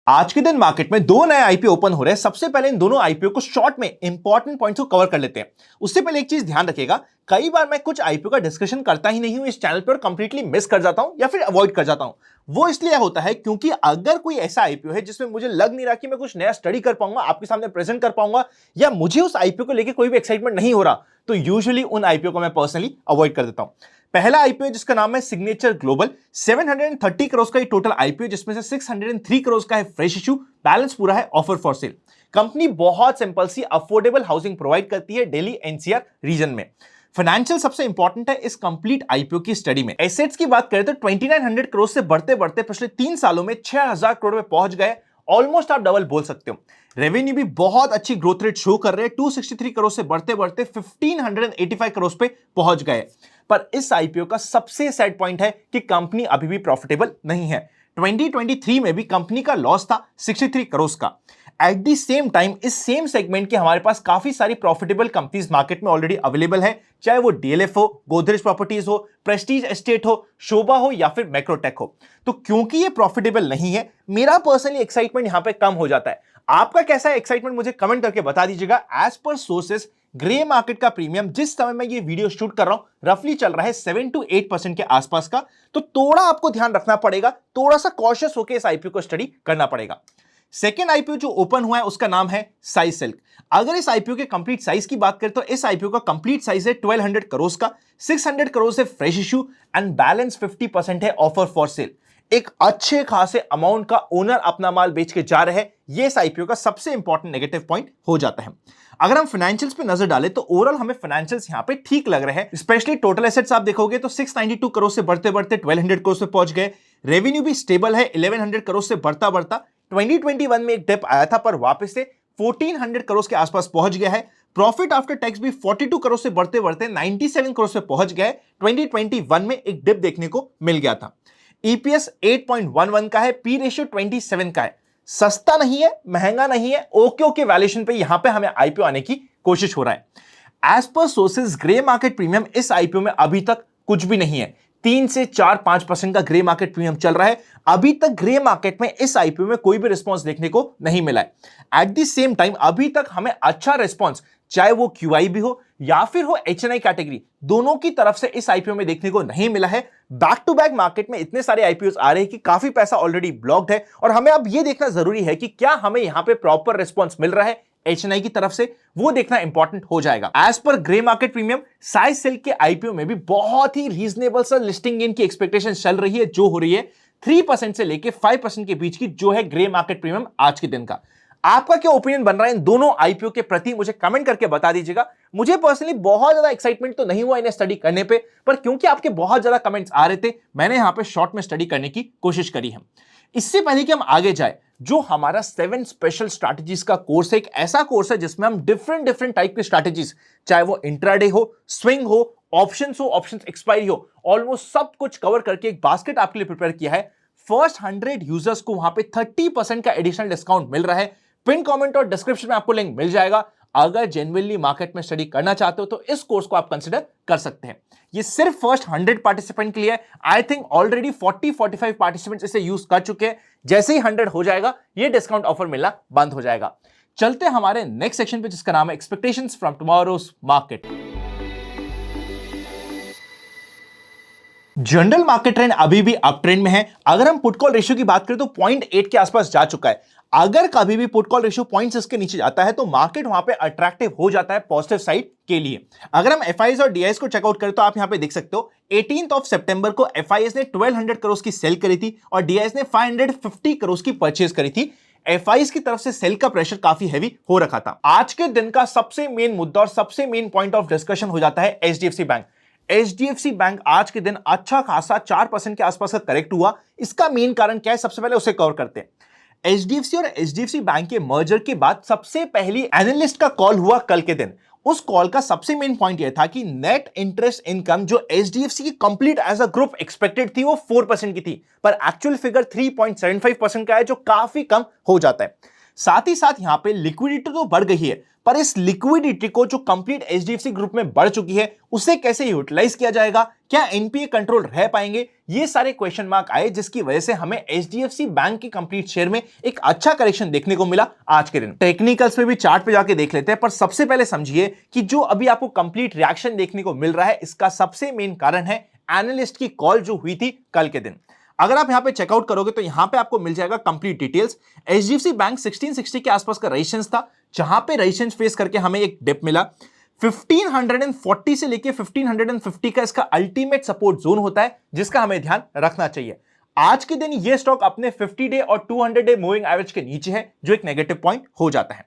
आज के दिन मार्केट में दो नए आईपीओ ओपन हो रहे हैं। सबसे पहले इन दोनों आईपीओ को शॉर्ट में इंपॉर्टेंट पॉइंट्स को कवर कर लेते हैं। उससे पहले एक चीज ध्यान रखिएगा, कई बार मैं कुछ आईपीओ का डिस्कशन करता ही नहीं हूं इस चैनल पर, कंप्लीटली मिस कर जाता हूं या फिर अवॉइड कर जाता हूं। वो इसलिए होता है क्योंकि अगर कोई ऐसा आईपीओ है जिसमें मुझे लग नहीं रहा कि मैं कुछ नया स्टडी कर पाऊंगा, आपके सामने प्रेजेंट कर पाऊंगा, या मुझे उस आईपीओ को लेकर कोई भी एक्साइटमेंट नहीं हो रहा, तो यूजुअली उन आईपीओ को मैं पर्सनली अवॉइड कर देता हूं। पहला आईपीओ जिसका नाम है सिग्नेचर ग्लोबल, 730 करोड़ का ये टोटल आईपीओ, जिसमें से 603 करोड़ का है फ्रेश इशू, बैलेंस पूरा है ऑफर फॉर सेल। कंपनी बहुत सिंपल सी अफोर्डेबल हाउसिंग प्रोवाइड करती है दिल्ली एनसीआर रीजन में। फाइनेंशियल सबसे इंपॉर्टेंट है इस कंप्लीट आईपीओ की स्टडी में। एसेट्स की बात करें तो 2900 करोड़ से बढ़ते बढ़ते पिछले 3 सालों में 6000 करोड़ में पहुंच गए। ऑलमोस्ट आप डबल बोल सकते हो। रेवेन्यू भी बहुत अच्छी ग्रोथ रेट शो कर रहे हैं, 263 करोड़ से बढ़ते बढ़ते 1585 करोड़ पे पहुंच गए। पर इस आईपीओ का सबसे सैड पॉइंट है कि कंपनी अभी भी प्रॉफिटेबल नहीं है। 2023 में भी कंपनी का लॉस था 63 करोड़ का। एट दी सेम टाइम इस सेम सेगमेंट के हमारे पास काफी सारी प्रॉफिटेबल कंपनीज मार्केट में ऑलरेडी अवेलेबल है, चाहे वो डीएलएफ हो, गोदरेज प्रॉपर्टीज हो, प्रेस्टीज एस्टेट हो, शोभा हो या फिर मैक्रोटेक हो। तो क्योंकि ये प्रॉफिटेबल नहीं है, मेरा पर्सनली एक्साइटमेंट यहां पे कम हो जाता है। आपका कैसा है एक्साइटमेंट मुझे कमेंट करके बता दीजिएगा। As per sources grey market का प्रीमियम जिस समय मैं ये वीडियो शूट कर रहा हूं रफली चल रहा है 7 to 8% के आसपास का। तो थोड़ा आपको ध्यान रखना पड़ेगा, थोड़ा सा कॉशियस होकर इस आईपीओ को स्टडी करना पड़ेगा। सेकेंड आईपीओ जो ओपन हुआ है उसका नाम है साई सिल्क। अगर इस आईपीओ के कंप्लीट साइज की बात करें तो इस आईपीओ का कंप्लीट साइज है 1200 करोड़ का, 600 करोड़ से फ्रेश इशू एंड बैलेंस 50% है ऑफर फॉर सेल। एक अच्छे खासे अमाउंट का ओनर अपना माल बेच के जा रहे हैं, ये इस आईपीओ का सबसे इंपॉर्टेंट नेगेटिव पॉइंट हो जाता है। अगर हम फाइनेंशियल्स पे नजर डालें तो ओवरऑल हमें फाइनेंशियल्स यहां पे ठीक लग रहे हैं। स्पेशली टोटल एसेट्स आप देखोगे तो 692 करोड़ से बढ़ते बढ़ते 1200 करोड़ से पहुंच गए। रेवेन्यू भी स्टेबल है, 1100 करोड़ से बढ़ता बढ़ता 2021 में एक डिप आया था पर वापस से 1400 करोड़ के आसपास पहुंच गया है। प्रॉफिट आफ्टर टैक्स भी 42 करोड़ से बढ़ते बढ़ते 97 करोड़ से पहुंच गया है। 2021 में एक डिप देखने को मिल गया था। ईपीएस 8.11 का है, पी रेशियो 27 का है। सस्ता नहीं है, महंगा नहीं है, ओके ओके वैल्यूएशन पे यहां पे हमें आईपीओ आने की कोशिश हो रहा है। As per sources grey market premium इस आईपीओ में अभी तक कुछ भी नहीं है। 3 से 4-5% का ग्रे मार्केट प्रीमियम चल रहा है। अभी तक ग्रे मार्केट में इस आईपीओ में कोई भी रिस्पांस देखने को नहीं मिला है। एट द सेम टाइम अभी तक हमें अच्छा रिस्पांस, चाहे वो क्यूआई भी हो या फिर हो एचएनआई कैटेगरी, दोनों की तरफ से इस आईपीओ में देखने को नहीं मिला है। बैक टू बैक मार्केट में इतने सारे आईपीओ आ रहे हैं कि काफी पैसा ऑलरेडी ब्लॉक्ड है और हमें अब यह देखना जरूरी है कि क्या हमें यहां पे प्रॉपर रिस्पांस मिल रहा है एचएनआई की तरफ से, वो देखना इंपॉर्टेंट हो जाएगा। As per grey market premium Sai silk के आईपीओ में भी बहुत ही रीजनेबल सा लिस्टिंग गेन की एक्सपेक्टेशन चल रही है, जो हो रही है 3% से लेके 5% के बीच की, जो है ग्रे मार्केट प्रीमियम आज के दिन का। आपका क्या ओपिनियन बन रहा है इन दोनों आईपीओ के प्रति, मुझे कमेंट करके बता दीजिएगा। मुझे पर्सनली बहुत ज्यादा एक्साइटमेंट तो नहीं हुआ इन्हें स्टडी करने पे, पर क्योंकि आपके बहुत ज्यादा कमेंट्स आ रहे थे, मैंने यहां पे शॉर्ट में स्टडी करने की कोशिश करी है। इससे पहले कि हम आगे जाए, जो हमारा 7 स्पेशल स्ट्रैटेजीज का कोर्स है, एक ऐसा कोर्स है जिसमें हम डिफरेंट टाइप की स्ट्रैटेजीज, चाहे वो इंट्राडे हो, स्विंग हो, ऑप्शंस हो, ऑप्शंस एक्सपायरी हो, ऑलमोस्ट सब कुछ कवर करके एक बास्केट आपके लिए प्रिपेयर किया है। फर्स्ट 100 यूजर्स को वहां पे 30% का एडिशनल डिस्काउंट मिल रहा है। पिन कमेंट और डिस्क्रिप्शन में आपको लिंक मिल जाएगा। अगर जेन्युइनली मार्केट में स्टडी करना चाहते हो तो इस कोर्स को आप कंसिडर कर सकते हैं। ये सिर्फ फर्स्ट 100 पार्टिसिपेंट के लिए है। आई थिंक ऑलरेडी 40-45 पार्टिसिपेंट्स इसे यूज कर चुके हैं। जैसे ही 100 हो जाएगा ये डिस्काउंट ऑफर मिलना बंद हो जाएगा। चलते हैं हमारे नेक्स्ट सेक्शन पे, जिसका नाम है expectations from tomorrow's market. General market trend अभी भी अप ट्रेंड में है। अगर हम पुट कॉल रेशियो की बात करें तो 0.8 के आसपास जा चुका है। अगर कभी भी पुट कॉल रेशियो 0.6 के नीचे जाता है तो मार्केट वहां पे अट्रैक्टिव हो जाता है पॉजिटिव साइड के लिए। अगर हम एफआईएस और डीआईएस को चेकआउट करें तो आप यहां पे देख सकते हो 18 सितंबर को एफआईएस ने 1200 करोड़ की सेल करी थी और डीआईएस ने 550 करोड़ की परचेज करी थी। एफआईएस की तरफ से सेल का प्रेशर काफी हैवी हो रखा था। आज के दिन का सबसे मेन मुद्दा और सबसे मेन पॉइंट ऑफ डिस्कशन हो जाता है एचडीएफसी बैंक। एचडीएफसी बैंक आज के दिन अच्छा खासा 4% के आसपास का करेक्ट हुआ। इसका मेन कारण क्या है, सबसे पहले उसे कवर करते हैं। एचडीएफसी और एचडीएफसी बैंक के मर्जर के बाद सबसे पहली एनालिस्ट का कॉल हुआ कल के दिन। उस कॉल का सबसे मेन पॉइंट यह था कि नेट इंटरेस्ट इनकम जो एचडीएफसी की complete as a group expected थी वो 4% की थी, पर एक्चुअल फिगर 3.75% का है, जो काफी कम हो जाता है। साथ ही साथ यहां पे लिक्विडिटी तो बढ़ गई है, पर इस लिक्विडिटी को जो कंप्लीट एचडीएफसी ग्रुप में बढ़ चुकी है उसे कैसे यूटिलाइज किया जाएगा, क्या एनपीए कंट्रोल रह पाएंगे, ये सारे क्वेश्चन मार्क आए, जिसकी वजह से हमें एचडीएफसी बैंक के कंप्लीट शेयर में एक अच्छा करेक्शन देखने को मिला आज के दिन। टेक्निकल्स पे भी चार्ट पे जाके देख लेते हैं, पर सबसे पहले समझिए कि जो अभी आपको कंप्लीट रिएक्शन देखने को मिल रहा है इसका सबसे मेन कारण है एनालिस्ट की कॉल जो हुई थी कल के दिन। अगर आप यहां पे चेकआउट करोगे तो यहां पे आपको मिल जाएगा कंप्लीट डिटेल्स। एचडीएफसी बैंक 1660 के आसपास का रेजिस्टेंस था, जहां पे रेजिस्टेंस फेस करके हमें एक डिप मिला। 1540 से लेके 1550 का इसका अल्टीमेट सपोर्ट जोन होता है, जिसका हमें ध्यान रखना चाहिए। आज के दिन ये स्टॉक अपने 50 डे और 200 डे मूविंग एवरेज के नीचे है, जो एक नेगेटिव पॉइंट हो जाता है।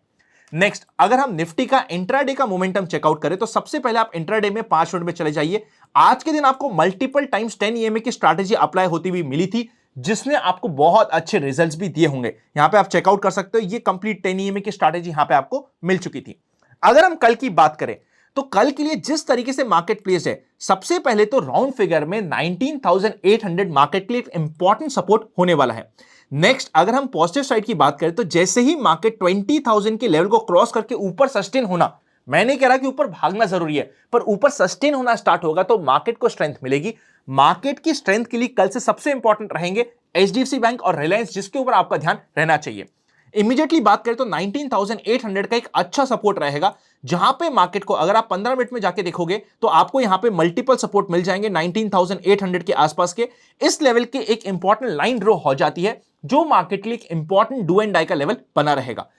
नेक्स्ट, अगर हम निफ्टी का इंट्राडे का मोमेंटम चेकआउट करें तो सबसे पहले आप इंट्राडे में 5 मिनट में चले जाइए। आज के दिन आपको मल्टीपल टाइम्स 10 ईएमए की स्ट्रैटेजी अप्लाई होती हुई मिली थी, जिसने आपको बहुत अच्छे रिजल्ट्स भी दिए होंगे। यहां पे आप चेकआउट कर सकते हो, ये कंप्लीट 10 ईएमए की स्ट्रैटेजी यहां पे आपको मिल चुकी थी। अगर हम कल की बात करें तो कल के लिए जिस तरीके से मार्केट प्लेस है, सबसे पहले तो राउंड फिगर में 19,800 मार्केट के लिए एक इंपॉर्टेंट सपोर्ट होने वाला है। नेक्स्ट, अगर हम पॉजिटिव साइड की बात करें तो जैसे ही मार्केट 20,000 के लेवल को क्रॉस करके ऊपर सस्टेन होना, मैं नहीं कह रहा कि ऊपर भागना जरूरी है, पर ऊपर सस्टेन होना स्टार्ट होगा तो मार्केट को स्ट्रेंथ मिलेगी। मार्केट की स्ट्रेंथ के लिए कल से सबसे इंपॉर्टेंट रहेंगे एचडीएफसी बैंक और रिलायंस, जिसके ऊपर आपका ध्यान रहना चाहिए। इमीडिएटली बात करें तो 19,800 का एक अच्छा सपोर्ट रहेगा, जहां पे मार्केट को अगर आप 15 मिनट में जाके देखोगे तो आपको यहां पे मल्टीपल सपोर्ट मिल जाएंगे 19,800 के आसपास के। इस लेवल के एक इंपॉर्टेंट लाइन ड्रॉ हो जाती है, जो मार्केट के लिए एक इंपॉर्टेंट डू एंड डाई का लेवल बना रहेगा।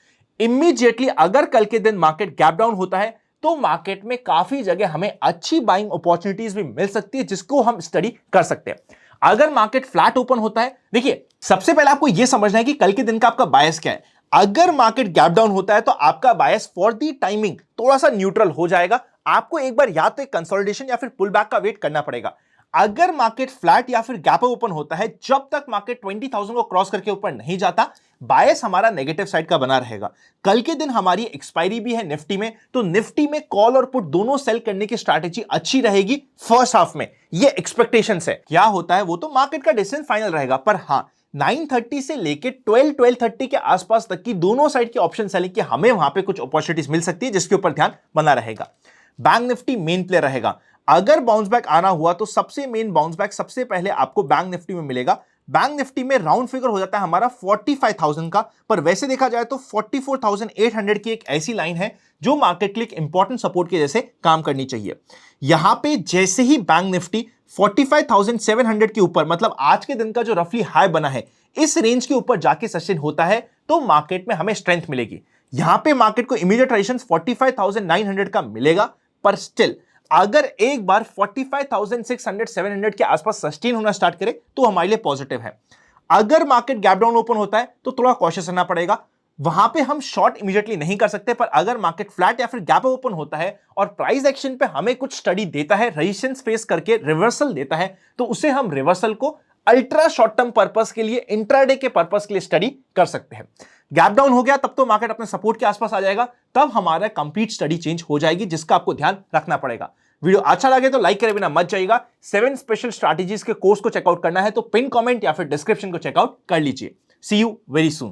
इमीडिएटली अगर कल के दिन मार्केट गैप डाउन होता है तो मार्केट में काफी जगह हमें अच्छी बाइंग अपॉर्चुनिटीज भी मिल सकती है, जिसको हम स्टडी कर सकते हैं। अगर मार्केट फ्लैट ओपन होता है, देखिए सबसे पहले आपको यह समझना है कि कल के दिन का आपका बायस क्या है। अगर मार्केट गैप डाउन होता है तो आपका बायस फॉर दी टाइमिंग थोड़ा सा न्यूट्रल हो जाएगा। आपको एक बार या तो एक कंसोलिडेशन या फिर पुल बैक का वेट करना पड़ेगा। अगर मार्केट फ्लैट या फिर गैप ओपन होता है, जब तक मार्केट 20,000 को क्रॉस करके ऊपर नहीं जाता, बायस हमारा नेगेटिव साइड का बना रहेगा। कल के दिन हमारी एक्सपायरी भी है निफ्टी में, तो निफ्टी में कॉल और पुट दोनों सेल करने की स्ट्रैटेजी अच्छी रहेगी फर्स्ट हाफ में, ये एक्सपेक्टेशंस है। क्या होता है वो तो मार्केट का डिसीजन फाइनल रहेगा, पर हां 9:30 से लेके 12:30 के आसपास तक की दोनों साइड की ऑप्शन सेलिंग की हमें वहां पे कुछ अपॉर्चुनिटीज मिल सकती है, जिसके ऊपर ध्यान बना रहेगा। बैंक निफ्टी मेन प्लेयर रहेगा। अगर बाउंस बैक आना हुआ तो सबसे मेन बाउंस बैक सबसे पहले आपको बैंक निफ्टी में मिलेगा। बैंक निफ्टी में राउंड फिगर हो जाता है हमारा 45,000 का, पर वैसे देखा जाए तो 44,800 की एक ऐसी लाइन है जो मार्केट के लिए एक इंपॉर्टेंट सपोर्ट के जैसे काम करनी चाहिए। यहां पे जैसे ही बैंक निफ्टी 45,700 के ऊपर, मतलब आज के दिन का जो रफली हाई बना है, इस रेंज के ऊपर जाके सस्टेन होता है तो मार्केट में हमें स्ट्रेंथ मिलेगी। यहां पे मार्केट को इमीडिएट रेजिस्टेंस 45,900 का मिलेगा, पर स्टिल अगर एक बार 45,600 700 के आसपास सस्टेन होना स्टार्ट करे तो हमारे लिए पॉजिटिव है। अगर मार्केट गैप डाउन ओपन होता है तो थोड़ा कॉशियस रहना पड़ेगा, वहां पे हम शॉर्ट इमीडिएटली नहीं कर सकते। पर अगर मार्केट फ्लैट या फिर गैप ओपन होता है और प्राइस एक्शन पे हमें कुछ स्टडी देता है, रेजिस्टेंस फेस करके रिवर्सल देता है, तो उसे हम रिवर्सल को अल्ट्रा शॉर्ट टर्म पर्पस के लिए, इंट्राडे के पर्पस के लिए स्टडी कर सकते हैं। गैप डाउन हो गया तब तो मार्केट अपने सपोर्ट के आसपास आ जाएगा, तब हमारा कंप्लीट स्टडी चेंज हो जाएगी, जिसका आपको ध्यान रखना पड़ेगा। वीडियो अच्छा लगे तो लाइक करे बिना मत जाइएगा। 7 स्पेशल स्ट्रैटेजीज के कोर्स को चेकआउट करना है तो पिन कमेंट या फिर डिस्क्रिप्शन को चेकआउट कर लीजिए। सी यू वेरी सून।